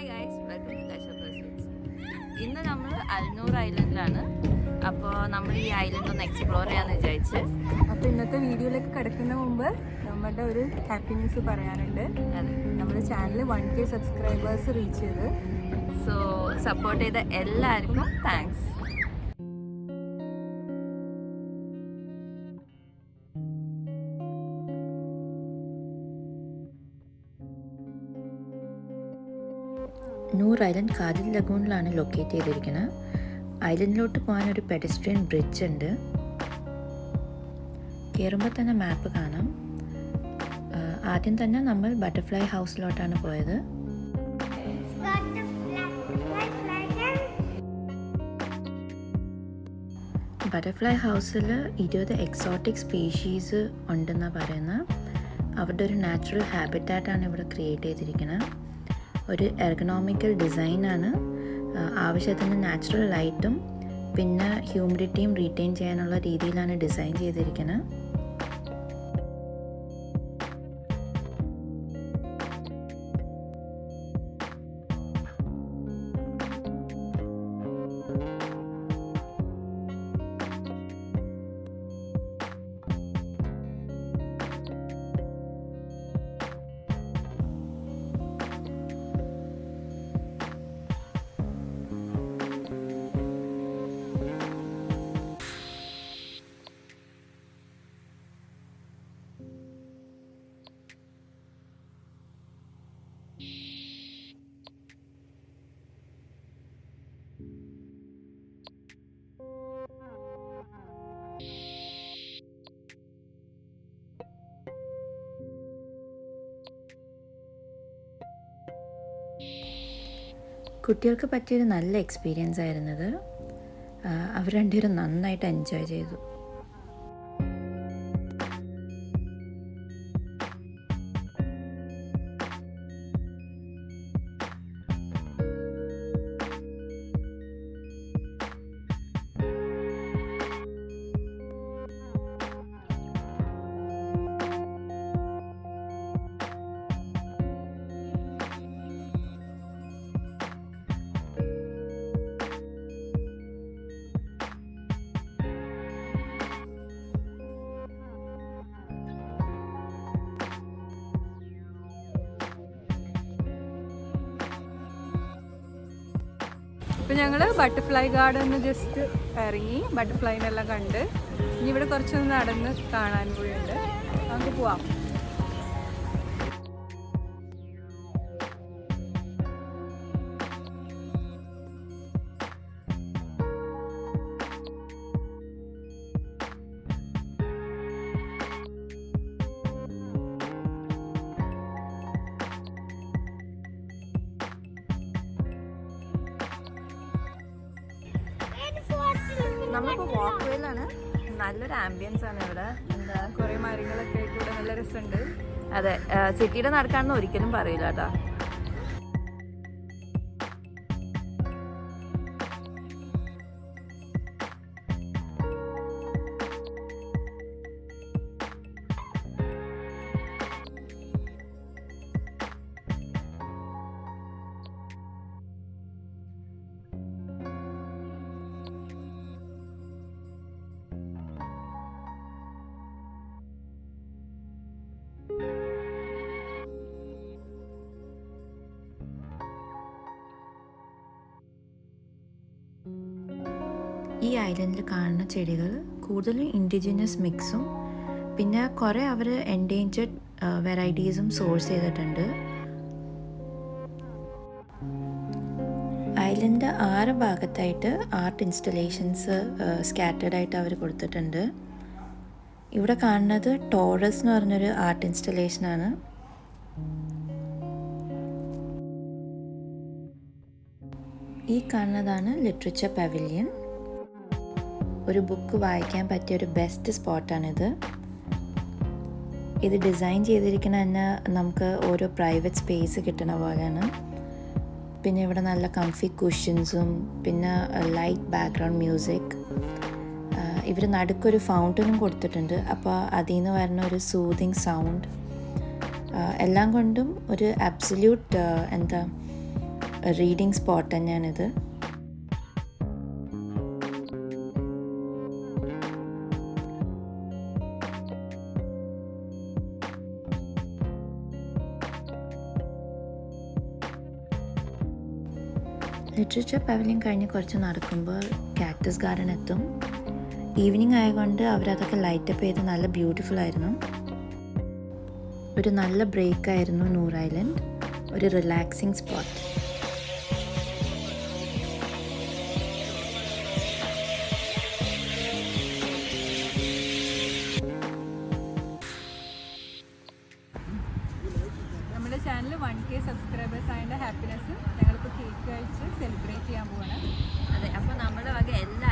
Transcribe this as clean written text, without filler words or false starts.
Hi guys, welcome to guys of pursuits. ഇന്ന് നമ്മൾ അൽനൂർ ഐലൻഡിലാണ്. അപ്പോൾ നമ്മൾ ഈ ഐലൻഡ് ഒന്ന് എക്സ്പ്ലോർ ചെയ്യാമെന്ന് വിചാരിച്ച്. അപ്പോൾ ഇന്നത്തെ വീഡിയോയിലേക്ക് കിടക്കുന്ന മുമ്പ് നമ്മുടെ ഒരു ഹാപ്പി ന്യൂസ് പറയാനുണ്ട്. നമ്മുടെ ചാനൽ 1K സബ്സ്ക്രൈബേഴ്സ് റീച്ച് ചെയ്ത്. സോ സപ്പോർട്ട് ചെയ്ത എല്ലാവർക്കും താങ്ക്സ്. നൂർ ഐലൻഡ് കാലിൽ ലഗൂണിലാണ് ലൊക്കേറ്റ് ചെയ്തിരിക്കുന്നത്. ഐലൻഡിലോട്ട് പോകാൻ ഒരു പെഡസ്ട്രിയൻ ബ്രിഡ്ജ് ഉണ്ട്. കയറുമ്പോൾ തന്നെ മാപ്പ് കാണാം. ആദ്യം തന്നെ നമ്മൾ ബട്ടർഫ്ലൈ ഹൗസിലോട്ടാണ് പോയത്. ബട്ടർഫ്ലൈ ഹൗസിൽ 20 എക്സോട്ടിക് സ്പീഷീസ് ഉണ്ടെന്നാണ് പറയുന്നത്. അവരുടെ ഒരു നാച്ചുറൽ ഹാബിറ്റാറ്റാണ് ഇവിടെ ക്രിയേറ്റ് ചെയ്തിരിക്കുന്നത്. ഒരു എർഗണോമിക്കൽ ഡിസൈനാണ്. ആവശ്യത്തിന് നാച്ചുറൽ ലൈറ്റും പിന്നെ ഹ്യൂമിഡിറ്റിയും റീറ്റെയിൻ ചെയ്യാനുള്ള രീതിയിലാണ് ഡിസൈൻ ചെയ്തിരിക്കുന്നത്. കുട്ടികൾക്ക് പറ്റിയൊരു നല്ല എക്സ്പീരിയൻസ് ആയിരുന്നത്. അവർ രണ്ടുപേരും നന്നായിട്ട് എൻജോയ് ചെയ്തു. അപ്പോൾ ഞങ്ങൾ ബട്ടർഫ്ലൈ ഗാർഡൻ ജസ്റ്റ് ഇറങ്ങി ബട്ടർഫ്ലൈനെല്ലാം കണ്ട് ഇനി ഇവിടെ കുറച്ചൊന്ന് നടന്ന് കാണാൻ കൂടിയുണ്ട്. നമുക്ക് പോവാം. നമ്മളിപ്പോൾ വാക്ക് വേയിലാണ്. നല്ലൊരു ആംബിയൻസ് ആണ് ഇവിടെ. എന്താ കുറേ മരങ്ങളൊക്കെ ആയിട്ട് ഇവിടെ നല്ല രസമുണ്ട്. അതെ, സിറ്റിയുടെ നടക്കാണെന്ന് ഒരിക്കലും പറയില്ല കേട്ടോ. ഈ ഐലൻഡിൽ കാണുന്ന ചെടികൾ കൂടുതലും ഇൻഡിജിനസ് മിക്സും പിന്നെ കുറേ അവർ എൻഡേഞ്ചർഡ് വെറൈറ്റീസും സോഴ്സ് ചെയ്തിട്ടുണ്ട്. ഐലൻഡ് 6 ഭാഗത്തായിട്ട് ആർട്ട് ഇൻസ്റ്റലേഷൻസ് സ്കാറ്റേഡ് ആയിട്ട് അവർ കൊടുത്തിട്ടുണ്ട്. ഇവിടെ കാണുന്നത് ടോറസ് എന്ന് പറഞ്ഞൊരു ആർട്ട് ഇൻസ്റ്റലേഷനാണ്. ഈ കാണുന്നതാണ് ലിറ്ററേച്ചർ പവിലിയൻ. ഒരു ബുക്ക് വായിക്കാൻ പറ്റിയ ഒരു ബെസ്റ്റ് സ്പോട്ടാണിത്. ഇത് ഡിസൈൻ ചെയ്തിരിക്കുന്ന തന്നെ നമുക്ക് ഓരോ പ്രൈവറ്റ് സ്പേസ് കിട്ടണ പോലെയാണ്. പിന്നെ ഇവിടെ നല്ല കംഫി കുഷ്യൻസും പിന്നെ ലൈറ്റ് ബാക്ക്ഗ്രൗണ്ട് മ്യൂസിക്. ഇവർ നടുക്കൊരു ഫൗണ്ടനും കൊടുത്തിട്ടുണ്ട്. അപ്പോൾ അതിൽ നിന്ന് വരുന്ന ഒരു സൂതിങ് സൗണ്ട് എല്ലാം കൊണ്ടും ഒരു അബ്സല്യൂട്ട് റീഡിങ് സ്പോട്ട് തന്നെയാണിത്. ലിറ്ററേച്ചർ പവലിയൻ കഴിഞ്ഞ് കുറച്ച് നടക്കുമ്പോൾ കാക്ടസ് ഗാർഡൻ എത്തും. ഈവനിങ് ആയതുകൊണ്ട് അവരതൊക്കെ ലൈറ്റപ്പ് ചെയ്ത് നല്ല ബ്യൂട്ടിഫുൾ ആയിരുന്നു. ഒരു നല്ല ബ്രേക്ക് ആയിരുന്നു നൂർ ഐലൻഡ്, ഒരു റിലാക്സിങ് സ്പോട്ട്. നമ്മുടെ ചാനൽ 1K സബ്സ്ക്രൈബേഴ്സ് ആയതിൻ്റെ ഹാപ്പിനെസ് ഞങ്ങളിപ്പോൾ കേക്ക് കഴിച്ച് സെലിബ്രേറ്റ് ചെയ്യാൻ പോവാണ്. അതെ, അപ്പോൾ നമ്മുടെ വക എല്ലാ